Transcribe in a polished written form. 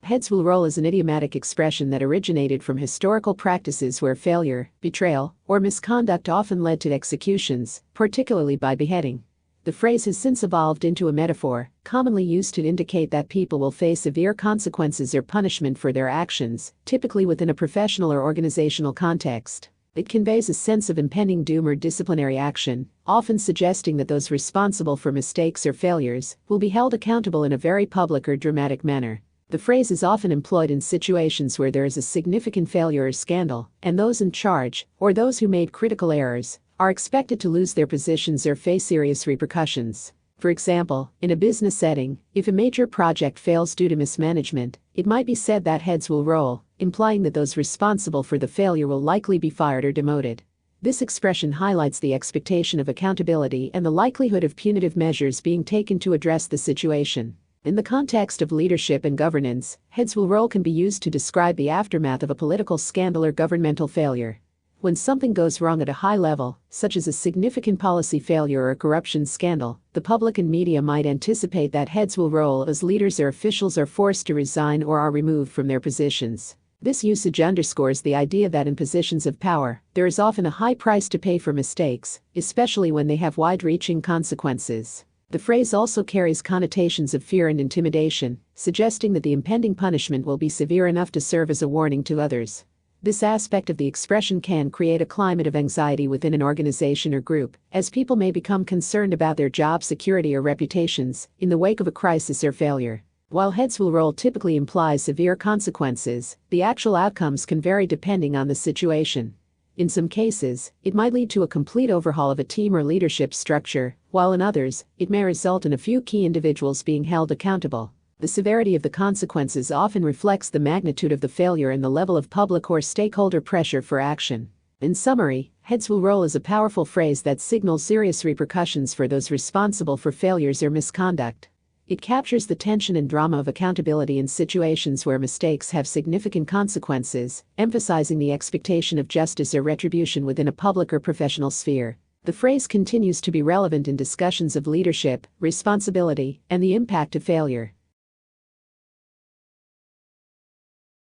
Heads will roll is an idiomatic expression that originated from historical practices where failure, betrayal, or misconduct often led to executions, particularly by beheading. The phrase has since evolved into a metaphor, commonly used to indicate that people will face severe consequences or punishment for their actions, typically within a professional or organizational context. It conveys a sense of impending doom or disciplinary action, often suggesting that those responsible for mistakes or failures will be held accountable in a very public or dramatic manner. The phrase is often employed in situations where there is a significant failure or scandal, and those in charge, or those who made critical errors, are expected to lose their positions or face serious repercussions. For example, in a business setting, if a major project fails due to mismanagement, it might be said that heads will roll, implying that those responsible for the failure will likely be fired or demoted. This expression highlights the expectation of accountability and the likelihood of punitive measures being taken to address the situation. In the context of leadership and governance, heads will roll can be used to describe the aftermath of a political scandal or governmental failure. When something goes wrong at a high level, such as a significant policy failure or a corruption scandal, the public and media might anticipate that heads will roll as leaders or officials are forced to resign or are removed from their positions. This usage underscores the idea that in positions of power, there is often a high price to pay for mistakes, especially when they have wide-reaching consequences. The phrase also carries connotations of fear and intimidation, suggesting that the impending punishment will be severe enough to serve as a warning to others. This aspect of the expression can create a climate of anxiety within an organization or group, as people may become concerned about their job security or reputations in the wake of a crisis or failure. While heads will roll typically implies severe consequences, the actual outcomes can vary depending on the situation. In some cases, it might lead to a complete overhaul of a team or leadership structure, while in others, it may result in a few key individuals being held accountable. The severity of the consequences often reflects the magnitude of the failure and the level of public or stakeholder pressure for action. In summary, heads will roll is a powerful phrase that signals serious repercussions for those responsible for failures or misconduct. It captures the tension and drama of accountability in situations where mistakes have significant consequences, emphasizing the expectation of justice or retribution within a public or professional sphere. The phrase continues to be relevant in discussions of leadership, responsibility, and the impact of failure.